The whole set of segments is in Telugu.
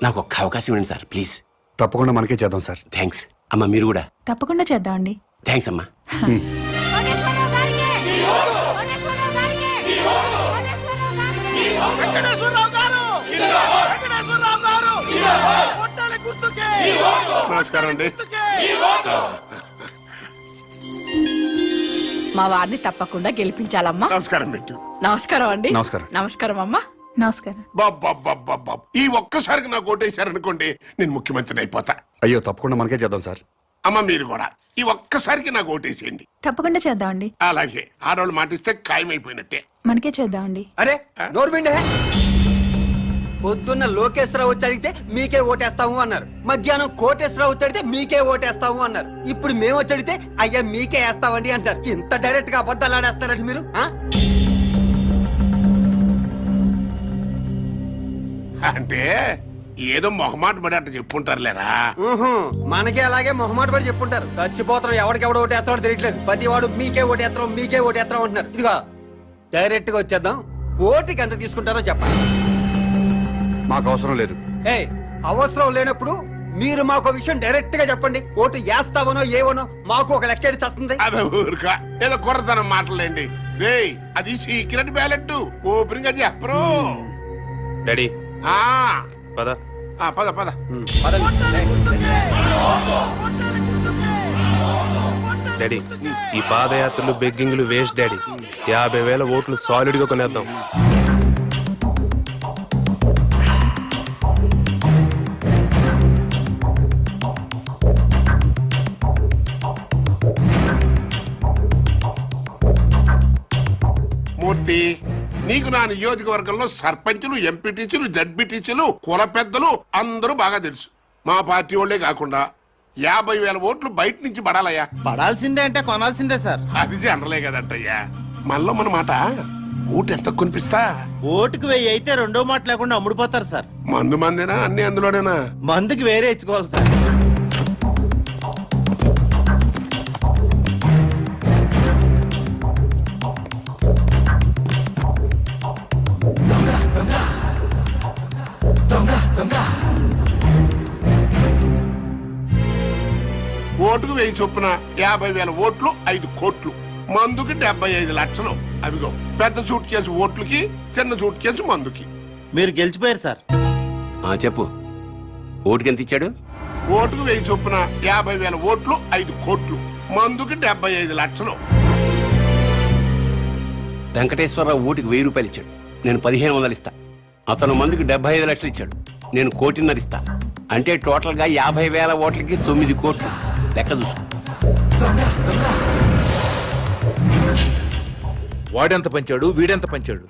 నాకు ఒక్క అవకాశం ఇవ్వండి సార్ ప్లీజ్. తప్పకుండా మనకే చేద్దాం సార్. థ్యాంక్స్ అమ్మా. మీరు కూడా తప్పకుండా చేద్దామండి. థ్యాంక్స్ అమ్మా. నమస్కారం అండి. మా వారిని తప్పకుండా గెలిపించాలమ్మా. నమస్కారం పెట్టు. నమస్కారం అండి. నమస్కారం. నమస్కారం అమ్మా. నమస్కారం. బాబా ఈ ఒక్కసారికి నాకు ఓటేశారనుకోండి, నేను ముఖ్యమంత్రిని అయిపోతా. అయ్యో తప్పకుండా మనకే చేద్దాం సార్. అమ్మ మీరు కూడా ఈ ఒక్కసారికి నాకు ఓటేసేయండి. తప్పకుండా చేద్దామండి. అలాగే ఆడవాళ్ళు మాటిస్తే ఖాయమైపోయినట్టే. మనకే చేద్దామండి. అరే నోర్మిండే, పొద్దున్న లోకేశ్వరరావు వచ్చి అడిగితే మీకే ఓటేస్తాము అన్నారు. మధ్యాహ్నం కోటేశ్వరరావు వచ్చి అడిగితే మీకే ఓటేస్తాము అన్నారు. ఇప్పుడు మేము వచ్చి అడిగితే అయ్యా మీకే వేస్తామండి అంటారు. ఇంత డైరెక్ట్ గా అబద్ధాలు ఆడేస్తారండి మీరు. అంటే ఏదో మొహమాట పడి అట్ట చెప్పుంటారులేరా. మనకే అలాగే మొహమాట పడి చెప్పుంటారు. చచ్చిపోతాం, ఎవడికెవడ ఓటేస్తాడో తెలియట్లేదు. ప్రతి వాడు మీకే ఓటేస్తాం మీకే ఓటేస్తాం అంటున్నారు. ఇదిగో డైరెక్ట్ గా వచ్చేద్దాం. ఓటుకి ఎంత తీసుకుంటారో చెప్పండి. మాకు అవసరం లేదు. అవసరం లేనప్పుడు మీరు మాకు విషయం డైరెక్ట్ గా చెప్పండి. ఓటు వేస్తావనో ఏవనో మాకు ఒక లెక్క వస్తుంది. అదే ఊరుకా ఏదో కుర్రతనం మాటలేండి. రే అది సీక్రెట్ బ్యాలెట్, ఓపెన్ గా చెప్పరు. డాడీ ఆ పద పద పద. డాడీ ఈ పాదయాత్రలు బెగ్గింగ్లు వేస్ట్ డాడీ. 50,000 ఓట్లు సాలిడ్ గా కొనేద్దాం. మూర్తి, నీకు నా నియోజకవర్గంలో సర్పంచులు, ఎంపీటీసీలు, జడ్పీటీసీలు, కుల పెద్దలు అందరూ బాగా తెలుసు. మా పార్టీ వాళ్ళే కాకుండా 50,000 ఓట్లు బయట నుంచి పడాలయ్యా. పడాల్సిందే అంటే కొనాల్సిందే సార్. అది జనరలే కదంటయ్యా. మనలో మన మాట ఓటు ఎంత కొనిపిస్తా. ఓటుకు 1000 అయితే రెండో మాట లేకుండా అమ్ముడుపోతారు సార్. మందు మందేనా అన్ని అందులోనేనా? మందుకి వేరే ఇచ్చుకోవాలి సార్. ఓటుకు 1000 చొప్పున 50,000 ఓట్లు 5 కోట్లు, మందుకి 75 లక్షలు. అవిగో పెద్ద సూట్ కేసు ఓట్లకి, చిన్న సూట్ కేసు మందుకి. మీరు గెలిచిపోయారు సార్. చెప్పు, ఓటుకి ఎంత ఇచ్చాడు? ఓటుకు 1000 చొప్పున 50,000 ఓట్లు 5 కోట్లు, మందుకి 75 లక్షలు. వెంకటేశ్వరరావు ఓటుకి 1000 రూపాయలు ఇచ్చాడు, నేను 1500 ఇస్తా. అతను మందుకి 75 లక్షలు ఇచ్చాడు, నేను 1,50,00,000 ఇస్తా. అంటే టోటల్ గా 50,000 ఓట్లకి 9 కోట్లు. లెక్క చూసుకో. వాడెంత పంచాడు, వీడెంత పంచాడు?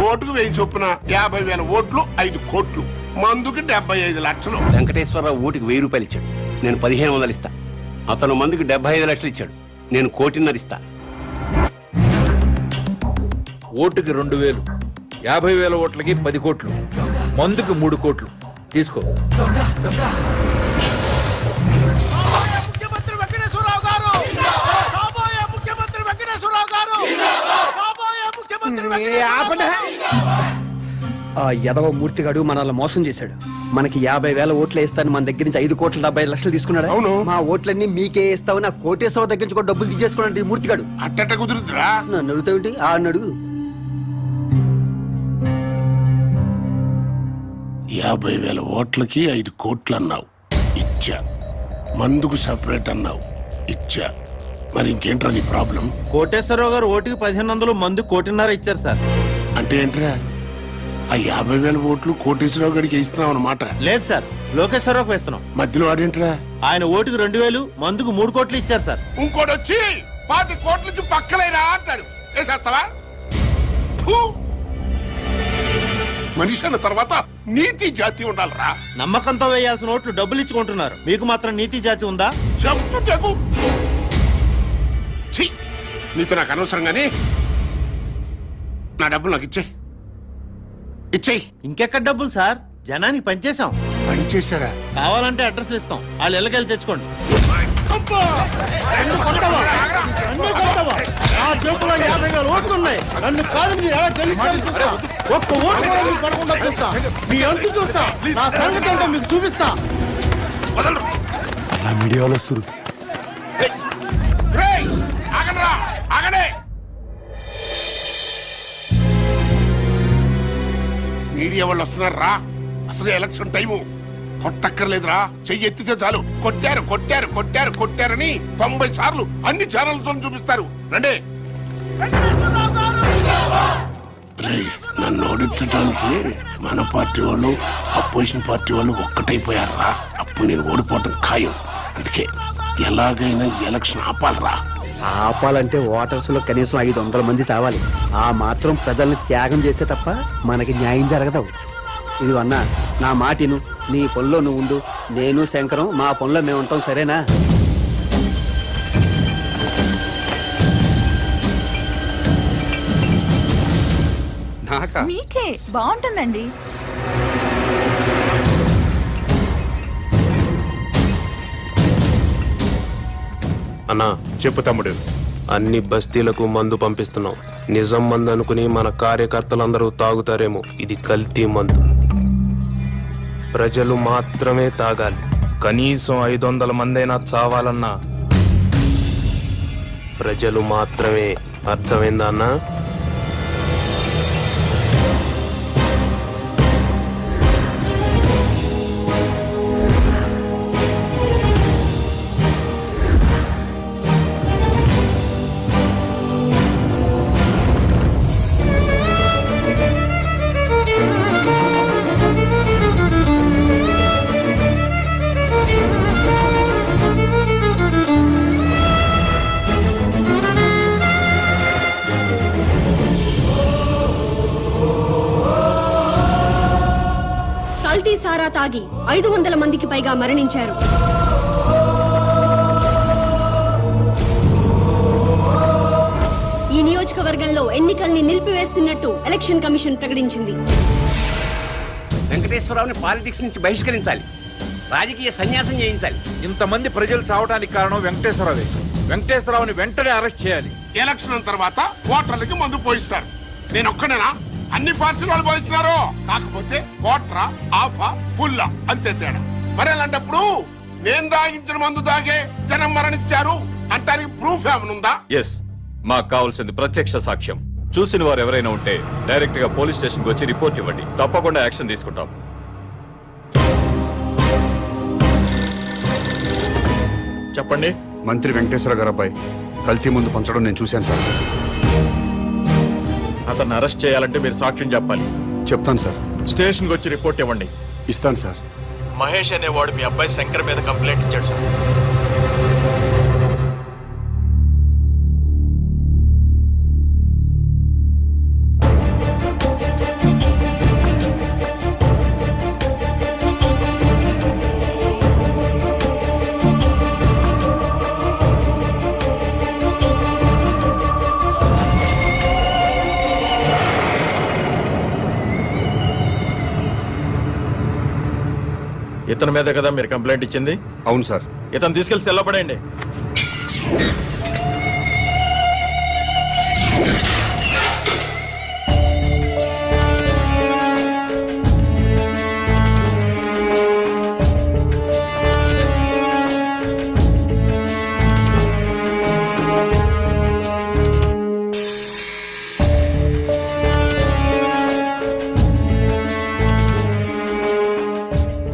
ఓటుకు 1000 చొప్పున 50,000 ఓట్లు 5 కోట్లు, మందుకి 75 లక్షలు. వెంకటేశ్వరరావు ఓటుకి 1000 రూపాయలు ఇచ్చాడు, నేను 1500 ఇస్తా. అతను మందుకి 75 లక్షలు ఇచ్చాడు, నేను 1,50,00,000 ఇస్తా. ఓటుకి 2,000, 50,000 ఓట్లకి 10 కోట్లు, మందుకి 3 కోట్లు. తీసుకో. ముఖ్యమంత్రి వెంకటేశ్వరరావు గారు, కాబోయే ముఖ్యమంత్రి వెంకటేశ్వరరావు గారు, కాబోయే ముఖ్యమంత్రి. ఆ యదవ మూర్తిగాడు మనల్ని మోసం చేశాడు. మనకి 50,000 ఓట్లు వేస్తాను మన దగ్గర నుంచి 5,75,00,000 తీసుకున్నాడు. అవును. మా ఓట్లన్నీ మీకే ఇస్తావు, నా కోటేశ్వరరావు దగ్గర నుంచి కూడా డబ్బులు తీసేసుకున్నాడు ఈ మూర్తిగాడు. అట్టట కుదురుద్రా. నన్ను అడుగుతావేంటి? ఆ అడుగు. 50,000 ఓట్లకి 5 కోట్లు అన్నావు, ఇచ్చా. మందుకు సపరేట్ అన్నావు, ఇచ్చా. మరి ఇంకేంట్రా నీ ప్రాబ్లం? కోటేశ్వరరావు గారు ఓటుకి 1,500, మందు 1,50,00,000 ఇచ్చారు సార్. అంటే ఏంట్రా, ఆ 50,000 ఓట్లు కోటేశ్వరరావు గడికి ఇస్తున్నావు అన్నమాట? లేదు సార్, లోకేశ్వరరావుకి వేస్తున్నాం. మధ్యలో వాడేంట్రా? ఆయన ఓటుకు 2,000, మందుకు 3 కోట్లు ఇచ్చారు సార్. ఇంకోటి వచ్చి 10 కోట్ల నుంచి పక్కలేరా అంటాడు. వేసేస్తావా? మనిషి అన్న తర్వాత నీతి జాతి ఉండాలరా. నమ్మకంతో వేయాల్సిన ఓట్లు డబ్బులు ఇచ్చుకుంటున్నారు, మీకు మాత్రం నీతి జాతి ఉందా? చెప్పు తెగు. నీతో నాకు అనవసరంగానే నా డబ్బులు నాకు ఇచ్చేయి. ఇంకెక్కడ డబ్బులు సార్, జనానికి పనిచేసాం. పని చేశారా? కావాలంటే అడ్రస్లు ఇస్తాం, వాళ్ళు ఇళ్ళకెళ్ళి తెచ్చుకోండి. నన్ను కొడతావా? నా చేతిలో 50,000 ఓట్లు ఉన్నాయి. నన్ను కాదు మీరు ఎలా గెలుస్తారో చూస్తా. ఒక్క ఓటు కూడా మీకు పడకుండా చూస్తా. మీ అంతు చూస్తా. నా సంగతి ఏంటో మీకు చూపిస్తా. రేయ్, ఆగండ్రా, ఆగండి. మీడియా వాళ్ళు వస్తున్నారు రా. అసలు ఎలక్షన్ టైము కొట్టక్కర్లేదురా. చెయ్యి ఎత్తితే చాలు కొట్టారు కొట్టారు కొట్టారు కొట్టారని 90 సార్లు అన్ని ఛానల్తో చూపిస్తారు. రండి. రేయ్, నన్ను ఓడించడానికి మన పార్టీ వాళ్ళు అపోజిషన్ పార్టీ వాళ్ళు ఒక్కటైపోయారా. అప్పుడు నేను ఓడిపోవటం ఖాయం. అందుకే ఎలాగైనా ఎలక్షన్ ఆపాలరా. ఆపాలంటే ఓటర్స్ లో కనీసం 500 మంది చావాలి. ఆ మాత్రం ప్రజల్ని త్యాగం చేస్తే తప్ప మనకి న్యాయం జరగదు. ఇది అన్నా, నా మాటిను. నీ పనిలో నువ్వు ఉండు. నేను శంకరం మా పనిలో మేము ఉంటాం, సరేనా? నాకా మీకే బాగుంటుందండి. అన్నా చెప్పు తమ్ముడు. అన్ని బస్తీలకు మందు పంపిస్తున్నాం. నిజం మందు అనుకుని మన కార్యకర్తలందరూ తాగుతారేమో. ఇది కల్తీ మందు. ప్రజలు మాత్రమే తాగాలి. కనీసం 500 మందైనా చావాలన్నా ప్రజలు మాత్రమే. అర్థమైందా అన్నా? కల్తీ సారా తాగి 500 మందికి పైగా మరణించారు. ఈ నియోజకవర్గంలో ఎన్నికల్ని నిలిపివేస్తున్నట్టు ఎలక్షన్ కమిషన్ ప్రకటించింది. వెంకటేశ్వరరావుని పాలిటిక్స్ నుంచి బహిష్కరించాలి. రాజకీయ సన్యాసం చేయించాలి. ఇంతమంది ప్రజలు చావడానికి కారణం వెంకటేశ్వరరావే. వెంకటేశ్వరరావుని వెంటనే అరెస్ట్ చేయాలి. ఎలక్షన్ తర్వాత ఓటర్లకి మందు పోయిస్తారు. నేను ఒక్కనేనా? అన్ని పార్టీలు వాళ్ళు పోయిస్తున్నారు. కాకపోతే ఓటరా, ఆఫా, ఫుల్లా, అంతే తేడా. మరి అలాంటప్పుడు నేను తాగించిన మందు తాగే జనం మరణించారు అంటానికి ప్రూఫ్ ఏమనుందా? ఎస్, మాకు కావాల్సింది ప్రత్యక్ష సాక్ష్యం. చూసిన వారు ఎవరైనా ఉంటే డైరెక్ట్ గా పోలీస్ స్టేషన్ కి వచ్చి రిపోర్ట్ ఇవ్వండి. తప్పకుండా యాక్షన్ తీసుకుంటాం. చెప్పండి. మంత్రి వెంకటేశ్వర గారు అబ్బాయి కల్తీ ముందు పంచడం నేను చూశాను సార్. అతన్ని అరెస్ట్ చేయాలంటే మీరు సాక్ష్యం చెప్పాలి. చెప్తాను సార్. స్టేషన్ కి వచ్చి రిపోర్ట్ ఇవ్వండి. ఇస్తాను సార్. మహేష్ అనేవాడు మీ అబ్బాయి శంకర్ మీద కంప్లైంట్ ఇచ్చాడు సార్. ఇతని మీద కదా మీరు కంప్లైంట్ ఇచ్చింది? అవును సార్. ఇతను తీసుకెళ్లి సెల్లో పడేయండి.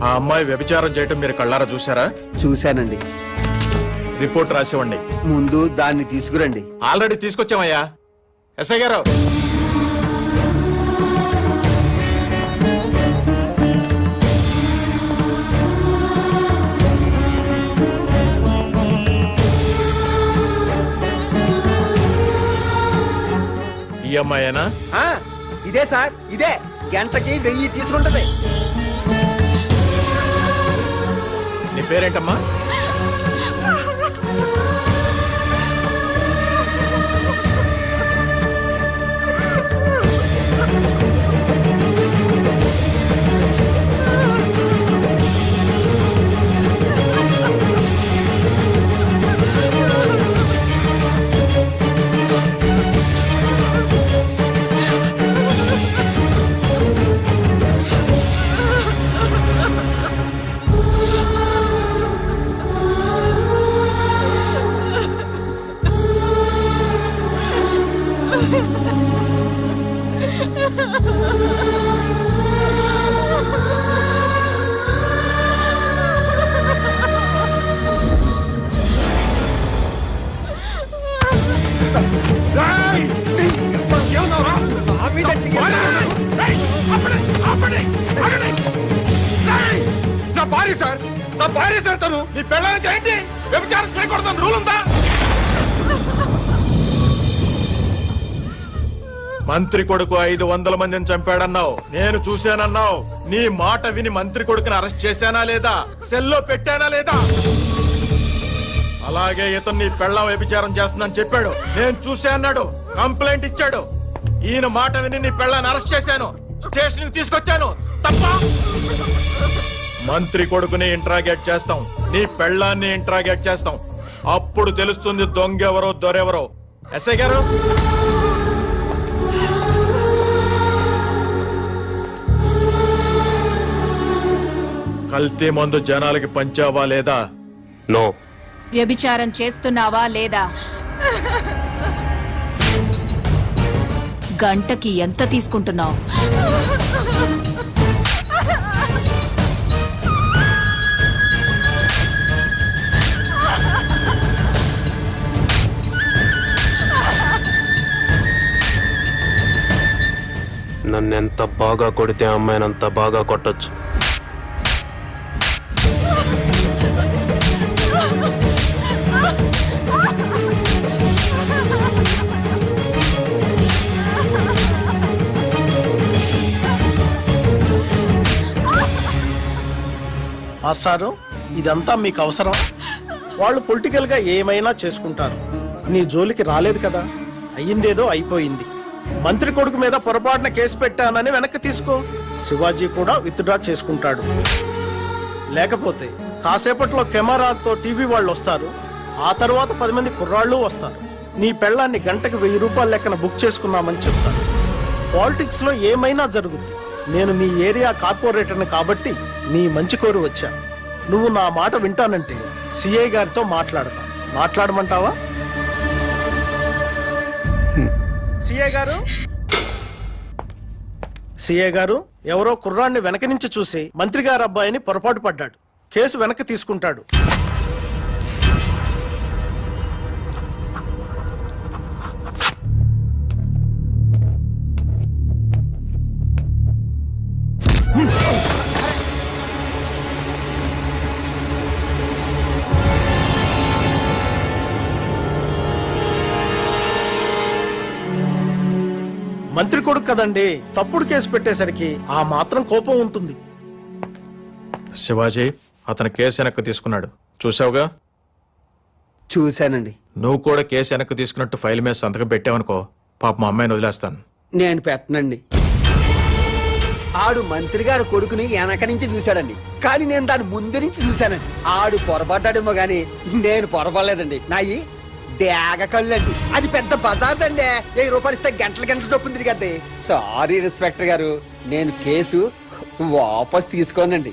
ఆ అమ్మాయి వ్యభిచారం చేయటం మీరు కళ్ళారా చూసారా? చూశానండి. రిపోర్ట్ రాసివ్వండి. ముందు దాన్ని తీసుకురండి. ఆల్రెడీ తీసుకొచ్చామయ్యా. ఎస్ఐ గారు, ఈ అమ్మాయేనా? ఆ, ఇదే సార్, ఇదే. గంటకి 1000 తీసుకుంటది. నీ పేరేంటమ్మా? నా భార్య సార్, నా భార్య సార్, తను నీ పెళ్ళానికి ఏంటి వ్యభిచారం చేయకూడదని రూల్ ఉందా? మంత్రి కొడుకు 500 మందిని చంపాడన్నావు, నేను చూశానన్నావు. నీ మాట విని మంత్రి కొడుకుని అరెస్ట్ చేశానా లేదా, సెల్లో పెట్టానా లేదా? అలాగే ఇతను నీ పెళ్ళం వ్యభిచారం చేస్తుందని చెప్పాడు, నేను చూసా అన్నాడు, కంప్లైంట్ ఇచ్చాడు. ఈయన మాట విని నీ పెళ్ళాన్ని అరెస్ట్ చేశాను, స్టేషన్ తీసుకొచ్చాను. తప్ప? మంత్రి కొడుకుని ఇంట్రాగేట్ చేస్తాం, నీ పెళ్ళాన్ని ఇంట్రాగేట్ చేస్తాం. అప్పుడు తెలుస్తుంది దొంగెవరో దొరెవరో. ఎస్ఐ గారు, కల్తీ మందు జనాలకి పంచావా లేదా? నో. వ్యభిచారం చేస్తున్నావా లేదా? గంటకి ఎంత తీసుకుంటున్నావు? నన్నెంత బాగా కొడితే అమ్మాయినంత బాగా కొట్టొచ్చు. మాస్టారు, ఇదంతా మీకు అవసరం? వాళ్ళు పొలిటికల్ గా ఏమైనా చేసుకుంటారు, నీ జోలికి రాలేదు కదా. అయ్యిందేదో అయిపోయింది. మంత్రి కొడుకు మీద పొరపాటున కేసు పెట్టానని వెనక్కి తీసుకో. శివాజీ కూడా విత్డ్రా చేసుకుంటాడు. లేకపోతే కాసేపట్లో కెమెరాతో టీవీ వాళ్ళు వస్తారు, ఆ తర్వాత 10 మంది కుర్రాళ్ళు వస్తారు. నీ పెళ్ళాన్ని గంటకు 1000 రూపాయల లెక్కన బుక్ చేసుకున్నామని చెప్తారు. పాలిటిక్స్ లో ఏమైనా జరుగుద్ది. నేను మీ ఏరియా కార్పొరేటర్ని కాబట్టి నీ మంచి కోరి వచ్చా. నువ్వు నా మాట వింటానంటే సిఐ గారితో మాట్లాడతా. మాట్లాడమంటావా? సిఐ గారు, సిఐ గారు, ఎవరో కుర్రాన్ని వెనక నుంచి చూసి మంత్రి గారి అబ్బాయిని పొరపాటు పడ్డాడు, కేసు వెనక్కి తీసుకుంటాడు. మంత్రి కొడుకు కదండి, తప్పుడు కేసు పెట్టేసరికి ఆ మాత్రం కోపం ఉంటుంది. శివాజీ, అతను కేసు వెనక్కి తీసుకున్నాడు, చూసావుగా? చూశానండి. నువ్వు కూడా కేసు వెనక్కి తీసుకున్నట్టు ఫైల్ మీద సంతకం పెట్టావనుకో, పాప మా అమ్మాయిని వదిలేస్తాను. నేను పెట్టనండి. ఆడు మంత్రి గారు కొడుకుని వెనక నుంచి చూశాడండి, కానీ నేను దాని ముందు నుంచి చూశానండి. ఆడు పొరపడ్డాడేమో గాని నేను పొరపడలేదండి. నాయి డేగ కళ్ళండి. అది పెద్ద బజార్దండి. 1000 రూపాయలు ఇస్తే గంటల గంటలు చొప్పున తిరిగద్ది. సారీ ఇన్స్పెక్టర్ గారు, నేను కేసు వాపస్ తీసుకోనండి.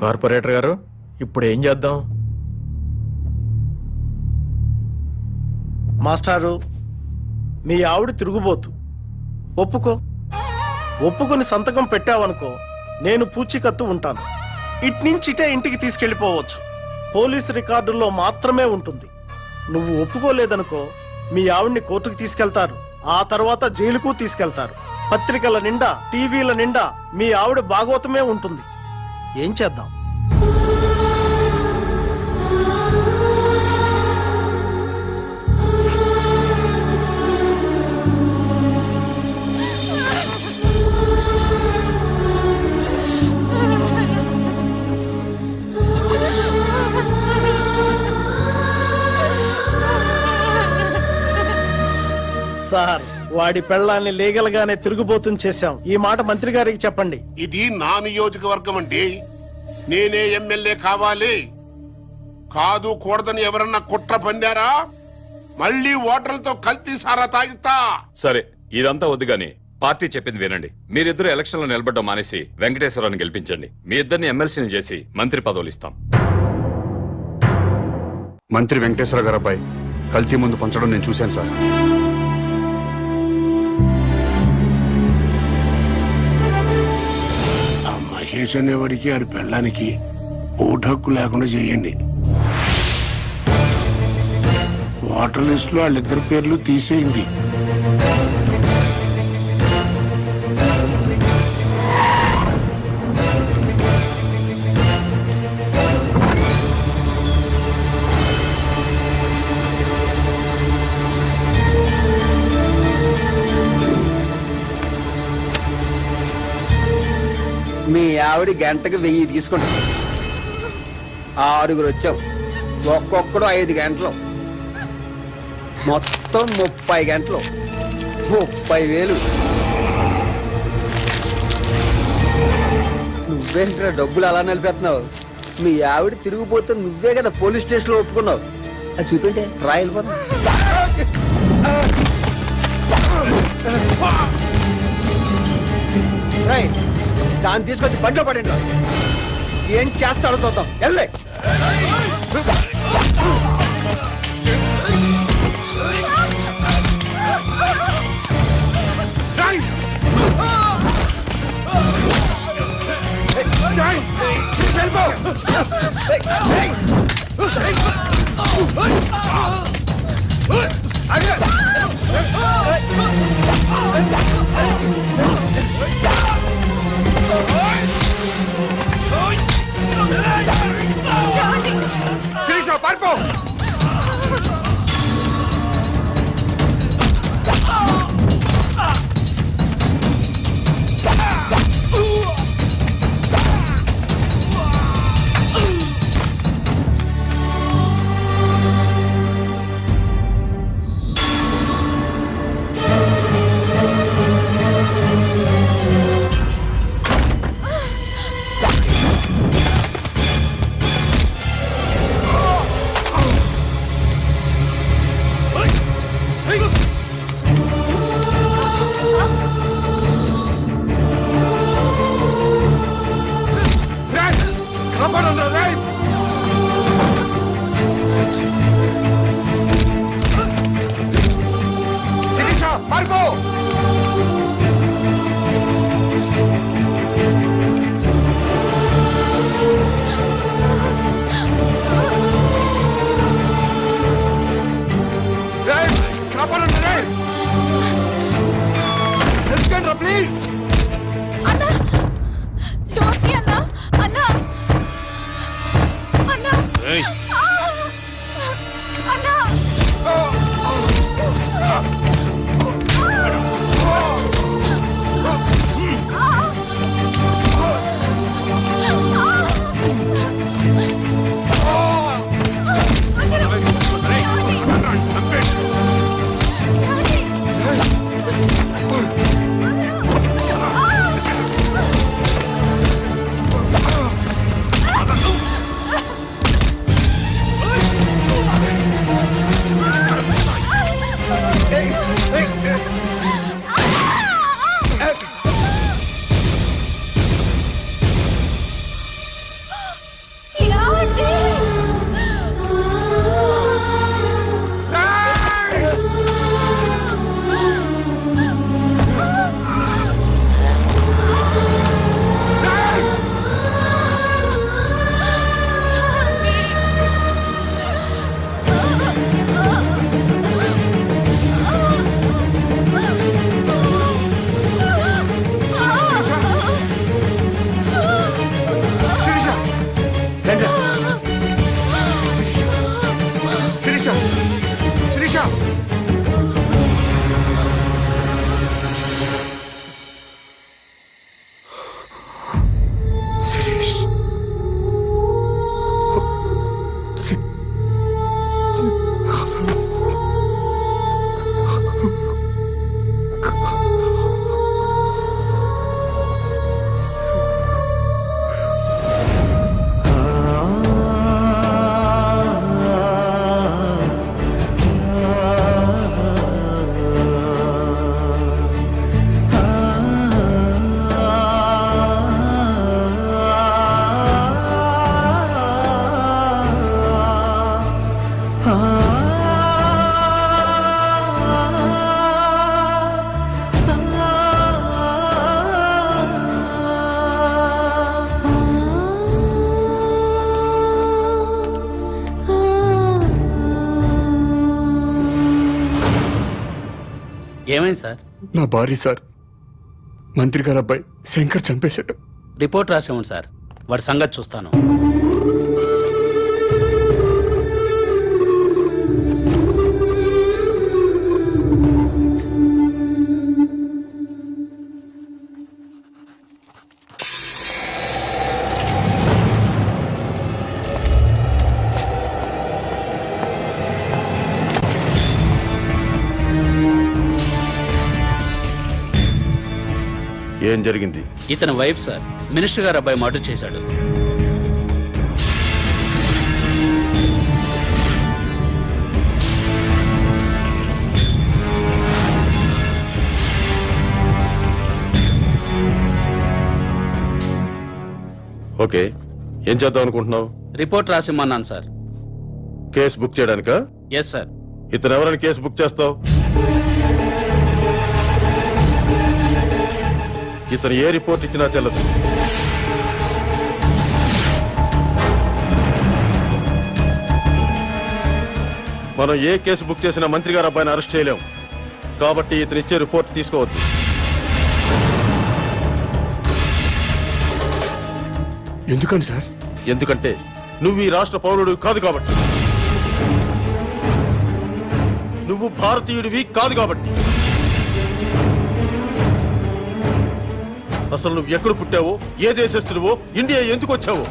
కార్పొరేటర్ గారు, ఇప్పుడు ఏం చేద్దాం? మాస్టారు, మీ ఆవిడ తిరుగుబోతు. ఒప్పుకొని సంతకం పెట్టావనుకో, నేను పూచీకత్తు ఉంటాను. ఇట్నుంచిటే ఇంటికి తీసుకెళ్లిపోవచ్చు. పోలీసు రికార్డుల్లో మాత్రమే ఉంటుంది. నువ్వు ఒప్పుకోలేదనుకో, మీ ఆవిడ్ని కోర్టుకు తీసుకెళ్తారు, ఆ తర్వాత జైలుకు తీసుకెళ్తారు. పత్రికల నిండా, టీవీల నిండా మీ ఆవిడ భాగవతమే ఉంటుంది. ఏం చేద్దాం? సార్, వాడి పెళ్ళాన్ని లీగల్ గానే తిరుగుబోతుని చేశాం. ఈ మాట మంత్రి గారికి చెప్పండి. ఇది నా నియోజకవర్గం అండి. నేనే ఎమ్మెల్యే కావాలి. కాదు కూడదని ఎవరన్నా కుట్ర పన్నారా, మళ్ళీ ఓటర్లతో కల్తీ సారా తాగిస్తా. సరే, ఇదంతా వద్దు గాని పార్టీ చెప్పింది వినండి. మీరిద్దరు ఎలక్షన్ లో నిలబడ్డం మానేసి వెంకటేశ్వరరావుని గెలిపించండి. మీ ఇద్దరిని ఎమ్మెల్సీని చేసి మంత్రి పదవులు ఇస్తాం. మంత్రి వెంకటేశ్వర గారి అబ్బాయి కల్తీ మందు పంచడం నేను చూశాను సార్. ఆ మహేష్ అనేవాడికి ఆడి పెళ్ళానికి ఓటు హక్కు లేకుండా చేయండి. వాటర్ లిస్ట్ లో వాళ్ళిద్దరి పేర్లు తీసేయండి. మీ ఆవిడ గంటకు 1000 తీసుకుంటాం. 6 వచ్చాం, ఒక్కొక్కడు 5 గంటలు, మొత్తం 30 గంటలు, 30,000. నువ్వేంట్రా డబ్బులు అలా నిలిపేస్తున్నావు? మీ ఆవిడ తిరిగిపోతే నువ్వే కదా పోలీస్ స్టేషన్లో ఒప్పుకున్నావు. అది చూపింటే రాయలిపోతా. దాన్ని తీసుకొచ్చి బండిలో పడండి. ఏం చేస్తాడో చూద్దాం. వెళ్ళే పారిపో. ప్లీజ్ అన్నా, డోంట్ బి అన్నా. అన్నా అన్నా అన్నా. ఏమైంది సార్? నా భార్య సార్, మంత్రి గారు అబ్బాయి శంకర్ చంపేశాడు. రిపోర్ట్ రాసేవండి సార్, వాడి సంగతి చూస్తాను. ఏం జరిగింది? ఇతని వైఫ్ సార్, మినిస్టర్ గారు అబ్బాయి మర్డర్ చేశాడు. ఓకే, ఏం చేద్దాం అనుకుంటున్నావు? రిపోర్ట్ రాసిమ్మన్నాను సార్. కేసు బుక్ చేయడానికా? Yes sir. ఇతను ఎవరైనా కేసు బుక్ చేస్తావు? ఇతను ఏ రిపోర్ట్ ఇచ్చినా చెల్లదు. మనం ఏ కేసు బుక్ చేసినా మంత్రి గారు అబ్బాయిని అరెస్ట్ చేయలేం. కాబట్టి ఇతను ఇచ్చే రిపోర్ట్ తీసుకోవద్దు. ఎందుకని సార్? ఎందుకంటే నువ్వు ఈ రాష్ట్ర పౌరుడు కాదు కాబట్టి. నువ్వు భారతీయుడివి కాదు కాబట్టి. అసలు నువ్వు ఎక్కడ పుట్టావో, ఏ దేశస్తుడివో, ఇండియా ఎందుకు వచ్చావో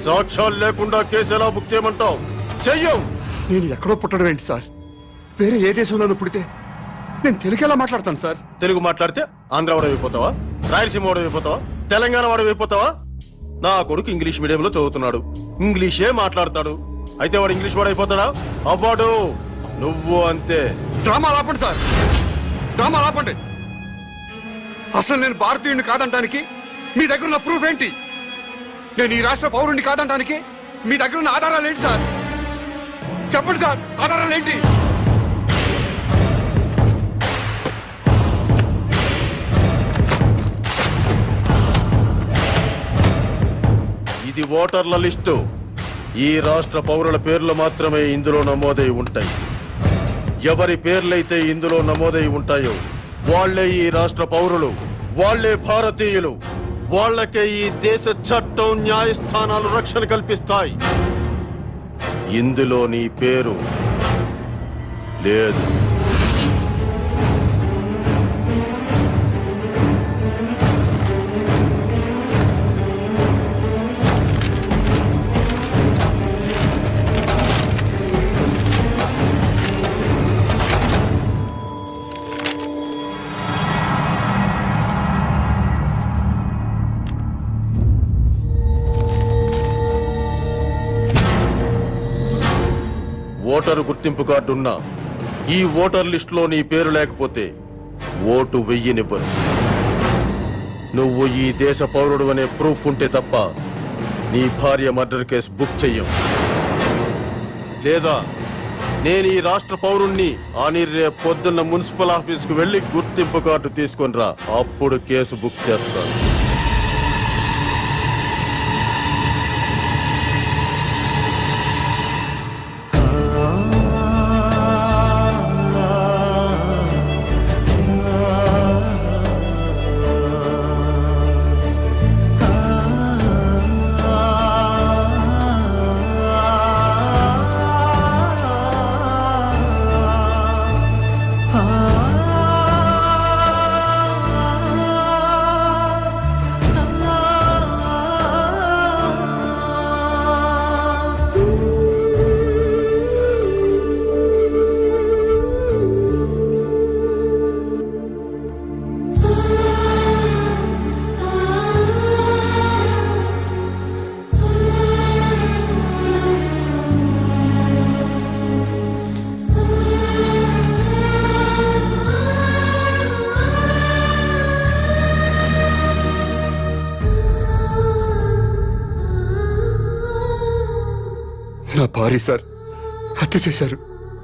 సాక్ష్యాలు లేకుండా కేసు ఎలా బుక్ చేయమంటావు? చెయ్యం. నేను ఎక్కడో పుట్టడం ఏంటి సార్? వేరే ఏ దేశంలోనూ పుడితే నేను తెలుగు ఎలా మాట్లాడతాను సార్? తెలుగు మాట్లాడితే ఆంధ్ర వాడు అయిపోతావా? రాయలసీమ వాడు అయిపోతావా? తెలంగాణ వాడు అయిపోతావా? నా కొడుకు ఇంగ్లీష్ మీడియంలో చదువుతున్నాడు, ఇంగ్లీషే మాట్లాడతాడు. అయితే వాడు ఇంగ్లీష్ వాడు అయిపోతాడా? అవ్వాడు. నువ్వు అంతే. డ్రామా ఆపండి సార్, డ్రామా ఆపండి. అసలు నేను భారతీయుడిని కాదంటానికి మీ దగ్గర ఉన్న ప్రూఫ్ ఏంటి? నేను ఈ రాష్ట్ర పౌరుడిని కాదంటానికి మీ దగ్గర ఉన్న ఆధారాలు ఏంటి సార్? చెప్పండి సార్, ఆధారాలు ఏంటి? ఇది ఓటర్ల లిస్టు. ఈ రాష్ట్ర పౌరుల పేర్లు మాత్రమే ఇందులో నమోదై ఉంటాయి. ఎవరి పేర్లైతే ఇందులో నమోదై ఉంటాయో వాళ్లే ఈ రాష్ట్ర పౌరులు, వాళ్లే భారతీయులు. వాళ్లకే ఈ దేశ చట్టం, న్యాయస్థానాలు రక్షణ కల్పిస్తాయి. ఇందులో నీ పేరు లేదు. ఓటరు గుర్తింపు కార్డున్నా ఈ ఓటర్ లిస్టులో నీ పేరు లేకపోతే ఓటు వెయ్యనివ్వరు. నువ్వు ఈ దేశ పౌరుడు అనే ప్రూఫ్ ఉంటే తప్ప నీ భార్య మర్డర్ కేసు బుక్ చెయ్యం. లేదా నేను ఈ రాష్ట్ర పౌరుణ్ణి అని రేపు పొద్దున్న మున్సిపల్ ఆఫీస్కు వెళ్లి గుర్తింపు కార్డు తీసుకొని రా, అప్పుడు కేసు బుక్ చేస్తాను. నా భార్య సార్ హత్య చేశారు.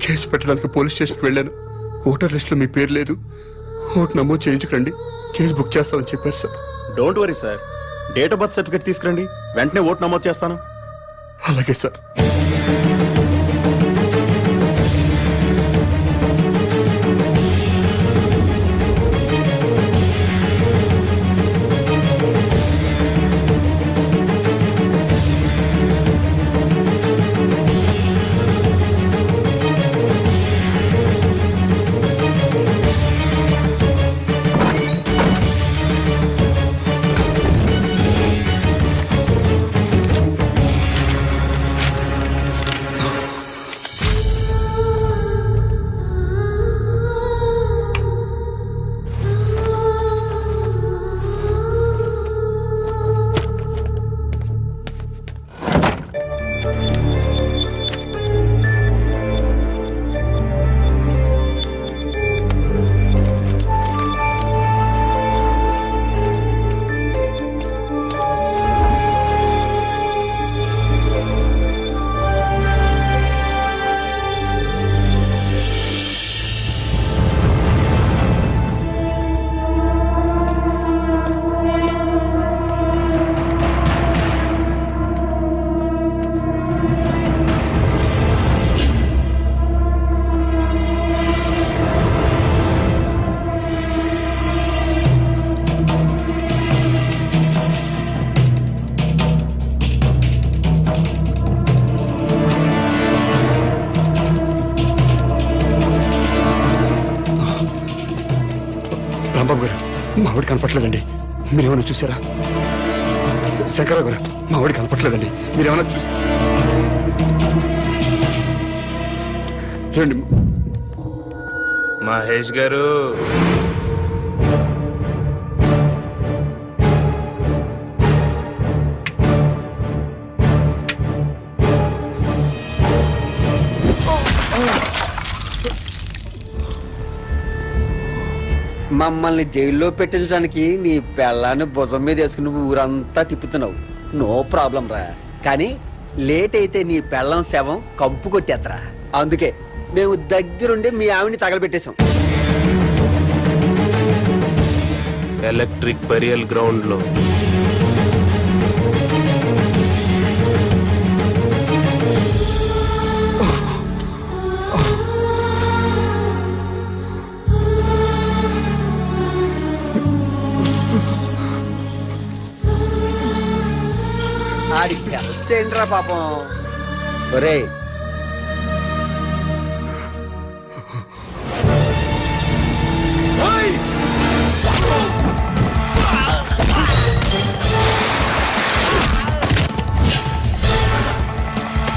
కేసు పెట్టడానికి పోలీస్ స్టేషన్కి వెళ్ళాను. ఓటర్ లిస్టులో మీ పేరు లేదు, ఓటు నమోదు చేయించుకురండి, కేసు బుక్ చేస్తామని చెప్పారు sir. Don't worry sir, date of birth certificate తీసుకురండి, వెంటనే ఓటు నమోదు చేస్తాను. అలాగే సార్. రాంబాబు గారు మా ఆవిడ కనపట్లేదండి, మీరేమైనా చూసారా? శంకరరావు గారు మా ఆవిడ కనపట్లేదండి, మీరేమైనా చూసి ఏమండి? మహేష్ గారు, మమ్మల్ని జైల్లో పెట్టించడానికి నీ పెళ్ళాన్ని భుజం మీద వేసుకుని ఊరంతా తిప్పుతున్నావు. నో ప్రాబ్లం రా, కానీ లేట్ అయితే నీ పెళ్ళం శవం కంపు కొట్టేద్దరా. అందుకే మేము దగ్గరుండి మీ ఆవిని తగలబెట్టేశాం. ఎలక్ట్రిక్ బరియల్ గ్రౌండ్ లో ఆడికి చేయండి రా పాపం. ఒరే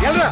ఎల్రా.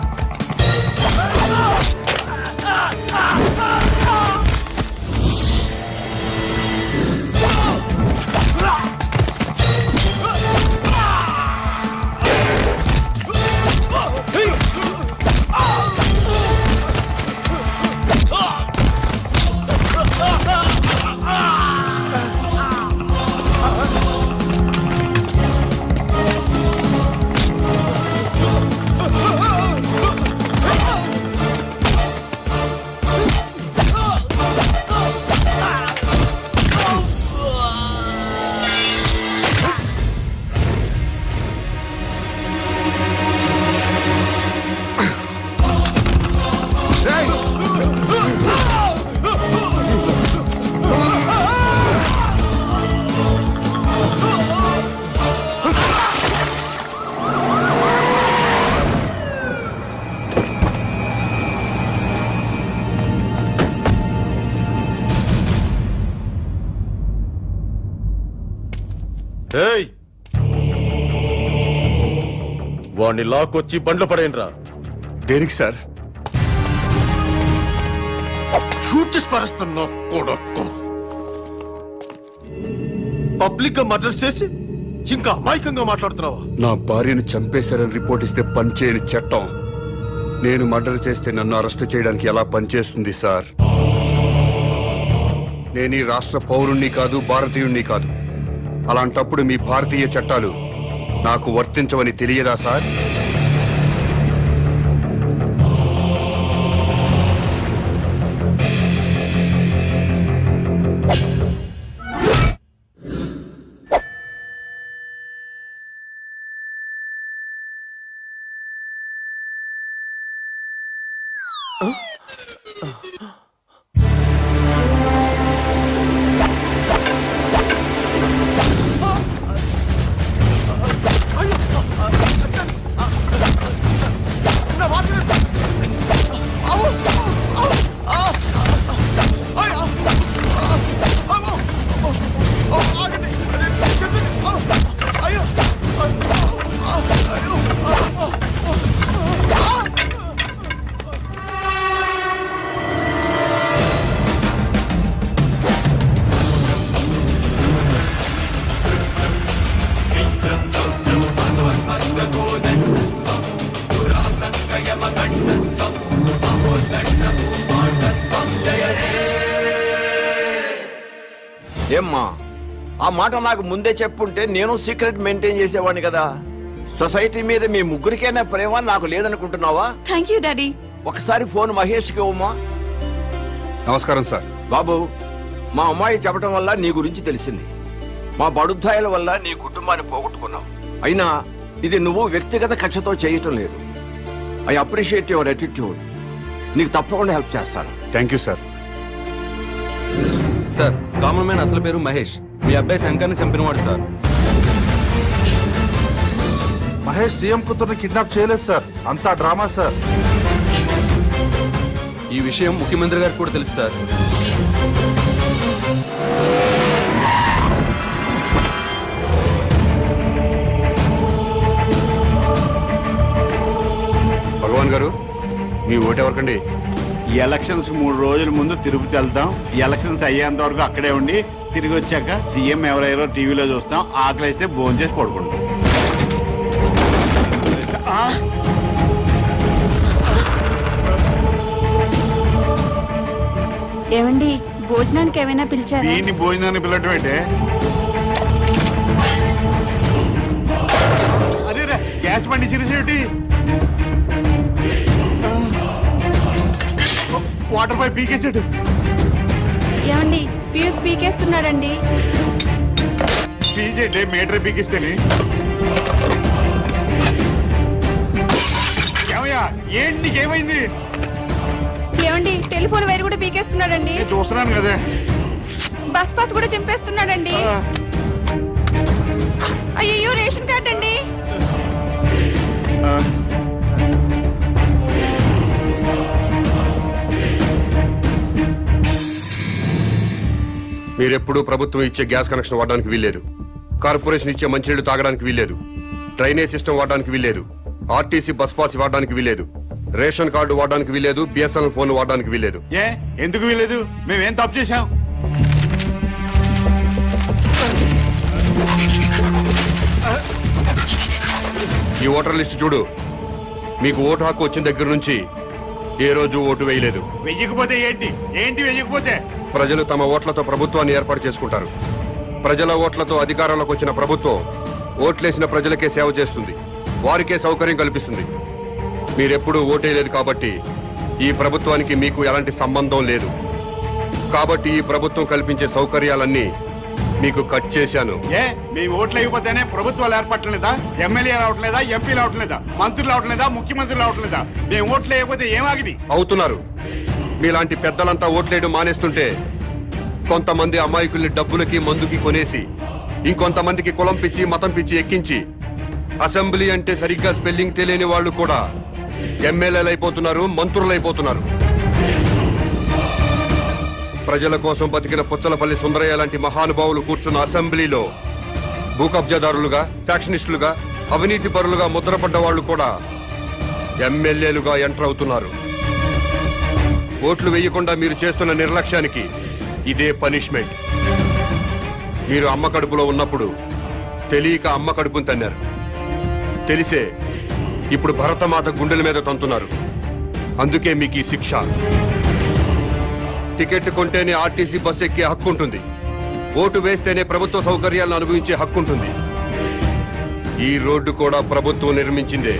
ఏయ్, వాణ్ణి లాక్కొచ్చి బండ్లు పడేయండిరా. దేనికి సార్? షూట్ చేసి పారేస్తున్నా కొడక్కు. పబ్లిక్ గా మర్డర్ చేసి ఇంకా అమాయకంగా మాట్లాడుతున్నావా? నా భార్యను చంపేశారని రిపోర్ట్ ఇస్తే పనిచేయని చట్టం నేను మర్డర్ చేస్తే నన్ను అరెస్ట్ చేయడానికి ఎలా పనిచేస్తుంది సార్? నేను ఈ రాష్ట్ర పౌరుణ్ణి కాదు, భారతీయుణ్ణి కాదు. అలాంటప్పుడు మీ భారతీయ చట్టాలు నాకు వర్తించవని తెలియదా సార్? ఏమ్మా, ఆ మాట నాకు ముందే చెప్పుంటే నేను సీక్రెట్ మెయింటైన్ చేసేవాడిని కదా. సొసైటీ మీద మీ ముగ్గురికైనా ప్రేమ నాకు లేదనుకుంటున్నావా? Thank you daddy. ఒకసారి ఫోన్ మహేష్కి ఇవ్వమ్మా. నమస్కారం సార్. బాబు, మా అమ్మాయి చెప్పడం వల్ల నీ గురించి తెలిసింది. మా బడుద్దాయిల వల్ల నీ కుటుంబాన్ని పోగొట్టుకున్నావు. అయినా ఇది నువ్వు వ్యక్తిగత కక్షతో చేయటం లేదు. I appreciate your attitude. నీకు తప్పకుండా హెల్ప్ చేస్తాను. Thank you sir. Sir, common man అసలు పేరు మహేష్. మీ అబ్బాయి శంకర్ని చంపినవాడు సార్. మహేష్ సీఎం కూతుర్ని కిడ్నాప్ చేయలేదు సార్, అంతా డ్రామా సార్. ఈ విషయం ముఖ్యమంత్రి గారికి కూడా తెలుసు సార్. చైర్మన్ గారు మీ ఓటు ఎవరికండి? ఈ ఎలక్షన్స్ 3 రోజుల ముందు తిరుపతి వెళ్తాం. ఈ ఎలక్షన్స్ అయ్యేంత వరకు అక్కడే ఉండి తిరిగి వచ్చాక సీఎం ఎవరెవరో టీవీలో చూస్తాం. ఆకలిస్తే భోజనం చేసి పడుకుంటాం. ఏమండి భోజనానికి ఏమైనా పిలిచారా? దీన్ని భోజనాన్ని పిల్లటం ఏంటే? అరే రే, గ్యాస్ బండి సిరిసేటి వాటర్ పైప్ పీకేసాడు. ఏమండి ఫ్యూజ్ పీకేస్తున్నాడండి. పీజేంటే మీటర్ పీకిస్తేనే. ఏమయ్యా ఏంటి నీకేమైంది? ఏమండి టెలిఫోన్ వైర్ కూడా పీకేస్తున్నాడండి. నేను చూస్తున్నాను కదా. బస్ పాస్ కూడా చింపేస్తున్నాడండి. అయ్యో రేషన్ కార్డ్ అండి. మీరెప్పుడూ ప్రభుత్వం ఇచ్చే గ్యాస్ కనెక్షన్ వాడడానికి వీల్లేదు. కార్పొరేషన్ ఇచ్చే మంచినీళ్లు తాగడానికి వీల్లేదు. డ్రైనేజ్ సిస్టమ్ వాడడానికి వీల్లేదు. ఆర్టీసీ బస్ పాస్ వాడడానికి వీల్లేదు. రేషన్ కార్డు వాడడానికి వీల్లేదు. బిఎస్ఎన్ఎల్ ఫోన్ వాడడానికి వీల్లేదు. ఏ ఎందుకు వీలేదు? మేమేం తప్పు చేశాం? ఈ ఓటర్ లిస్ట్ చూడు. మీకు ఓటు హక్కు వచ్చిన దగ్గర నుంచి ఏ రోజు ఓటు వేయలేదు. వెయ్యకపోతే ఏంటి? ఏంటి వెయ్యకపోతే? ప్రజలు తమ ఓట్లతో ప్రభుత్వాన్ని ఏర్పాటు చేసుకుంటారు. ప్రజల ఓట్లతో అధికారంలోకి వచ్చిన ప్రభుత్వం ఓట్లేసిన ప్రజలకే సేవ చేస్తుంది. వారికే సౌకర్యం కల్పిస్తుంది. మీరెప్పుడూ ఓటేయలేదు కాబట్టి ఈ ప్రభుత్వానికి మీకు ఎలాంటి సంబంధం లేదు. కాబట్టి ఈ ప్రభుత్వం కల్పించే సౌకర్యాలన్నీ మీకు కట్ చేశాను. ఏ మీ ఓట్లు వేయకపోతేనే ప్రభుత్వాలు ఏర్పడలేదా? ఎమ్మెల్యే రావట్లేదా? ఎంపీలు రావట్లేదా? మంత్రులు రావట్లేదా? ముఖ్యమంత్రులు రావట్లేదా? మేము ఓట్లు వేయకపోతే ఏమాగిని అవుతున్నారు. మీలాంటి పెద్దలంతా ఓట్లేయడం మానేస్తుంటే కొంతమంది అమాయకుల్ని డబ్బులకి మందుకి కొనేసి ఇంకొంతమందికి కులం పిచ్చి మతం పిచ్చి ఎక్కించి అసెంబ్లీ అంటే సరిగ్గా స్పెల్లింగ్ తెలియని వాళ్ళు కూడా ఎమ్మెల్యేలు అయిపోతున్నారు, మంత్రులు అయిపోతున్నారు. ప్రజల కోసం బతికిన పుచ్చలపల్లి సుందరయ్య లాంటి మహానుభావులు కూర్చున్న అసెంబ్లీలో భూ కబ్జాదారులుగా, ఫ్యాక్షనిస్టులుగా, అవినీతి పరులుగా ముద్రపడ్డ వాళ్ళు కూడా ఎమ్మెల్యేలుగా ఎంటర్ అవుతున్నారు. ఓట్లు వేయకుండా మీరు చేస్తున్న నిర్లక్ష్యానికి ఇదే పనిష్మెంట్. మీరు అమ్మ కడుపులో ఉన్నప్పుడు తెలియక అమ్మ కడుపుని తన్నారు. తెలిసే ఇప్పుడు భరతమాత గుండెల మీద తంతున్నారు. అందుకే మీకు ఈ శిక్ష. టికెట్ కొంటేనే ఆర్టీసీ బస్ ఎక్కే హక్కు ఉంటుంది. ఓటు వేస్తేనే ప్రభుత్వ సౌకర్యాలను అనుభవించే హక్కు ఉంటుంది. ఈ రోడ్డు కూడా ప్రభుత్వం నిర్మించిందే.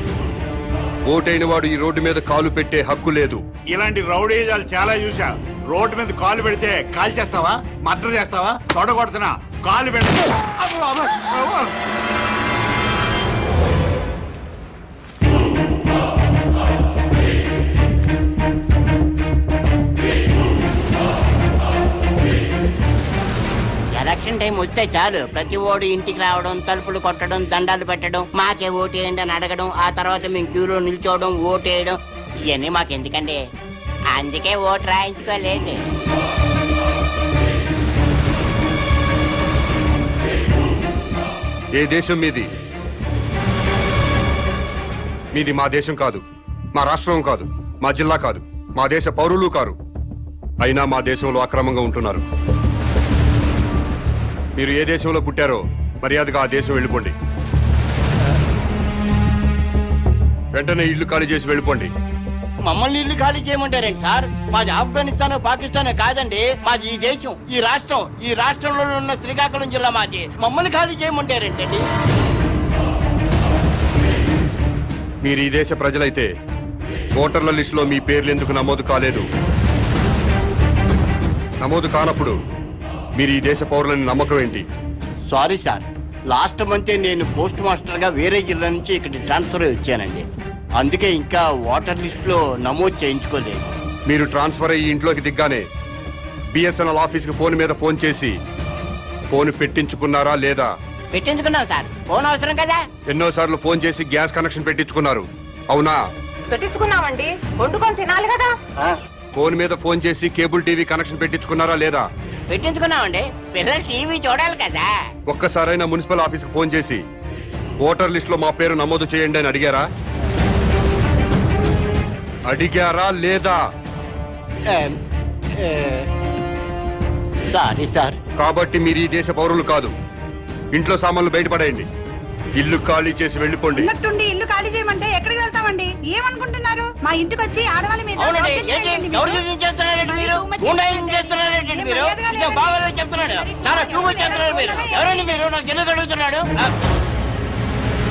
ఓటైన వాడు ఈ రోడ్డు మీద కాలు పెట్టే హక్కు లేదు. ఇలాంటి రౌడీజాలు చాలా చూసా. రోడ్డు మీద కాలు పెడితే కాలు చేస్తావా? మర్డర్ చేస్తావా? తొడగొడుతున్నా కాలు పెడతా. ఎలక్షన్ టైం వస్తే చాలు ప్రతి ఓడు ఇంటికి రావడం, తలుపులు కొట్టడం, దండాలు పెట్టడం, మాకే ఓటేయండి అని అడగడం, ఆ తర్వాత మేము క్యూలో నిల్చోవడం, ఓటేయడం, ఇవన్నీ మాకెందుకండి? అందుకే ఓటు రాయించుకోలేదు. ఏ దేశం మీది? మీది మా దేశం కాదు, మా రాష్ట్రం కాదు, మా జిల్లా కాదు, మా దేశ పౌరులు కారు. అయినా మా దేశంలో అక్రమంగా ఉంటున్నారు. మీరు ఏ దేశంలో పుట్టారో మర్యాదగా ఆ దేశం వెళ్ళిపోండి. వెంటనే ఇల్లు ఖాళీ చేసి వెళ్ళిపోండి. మమ్మల్ని ఇల్లు ఖాళీ చేయమంటారేంటి సార్? మాది ఆఫ్ఘనిస్తాన్, పాకిస్తాన్ కాదండి. మాది ఈ దేశం, ఈ రాష్ట్రం. ఈ రాష్ట్రంలో ఉన్న శ్రీకాకుళం జిల్లా మాది. మమ్మల్ని ఖాళీ చేయమంటారేంటండి? మీరు ఈ దేశ ప్రజలైతే ఓటర్ల లిస్టులో మీ పేర్లు ఎందుకు నమోదు కాలేదు? నమోదు కానప్పుడు మీరు ఈ దేశ పౌరులని నమ్మకం ఏంటి? సారీ సార్, లాస్ట్ మంతే నేను పోస్ట్ మాస్టర్గా వేరే జిల్లా నుంచి ఇక్కడ ట్రాన్స్ఫర్ వచ్చానండి. అందుకే ఇంకా ఓటర్ లిస్టులో నమోదు చేయించుకోలేదు. మీరు ట్రాన్స్ఫర్ అయ్యి ఇంట్లోకి దిగ్గానే బిఎస్ఎన్ఎల్ ఆఫీస్కి ఫోన్ మీద ఫోన్ చేసి ఫోన్ పెట్టించుకున్నారా లేదా? పెట్టించుకున్నాం సార్. ఫోన్ అవసరం కదా? ఎన్నోసార్లు ఫోన్ చేసి గ్యాస్ కనెక్షన్ పెట్టించుకున్నారు, అవునా? పెట్టించుకున్నామండి, వండుకొని తినాలి కదా. ఫోన్ మీద ఫోన్ చేసి కేబుల్ టీవీ కనెక్షన్ పెట్టించుకున్నారా లేదా? పెట్టించుకున్నామండి. పిల్లలు టీవీ చూడాలి కదా. ఒక్కసారైనా మున్సిపల్ ఆఫీస్కి ఫోన్ చేసి ఓటర్ లిస్టులో మా పేరు నమోదు చేయండి అని అడిగారా? అడిగారా లేదా? Sorry sir. కాబట్టి మీరు ఈ దేశ పౌరులు కాదు. ఇంట్లో సామాన్లు బయటపడేయండి. ఇల్లు ఖాళీ చేసి వెళ్ళిపోండి. ఉన్నట్టుండి ఇల్లు ఖాళీ చేయమంటే ఎక్కడికి వెళ్తామండి? ఏమనుకుంటున్నారు? మా ఇంటికి వచ్చి ఆడవాళ్ళ మీద అవునండి, దౌర్జన్యం ఏంటి? చేయండి మీరు. ఎవరు చూసి చేస్తున్నారండి మీరు? గుండాయిజం చేస్తున్నారేంటి మీరు? మర్యాదగా ఇదే బాగా చెప్తున్నాడు. చాలా టూ మచ్ చేస్తున్నారు మీరు. ఎవరండి మీరు? నాకు తెలియదు అడుగుతున్నాడు.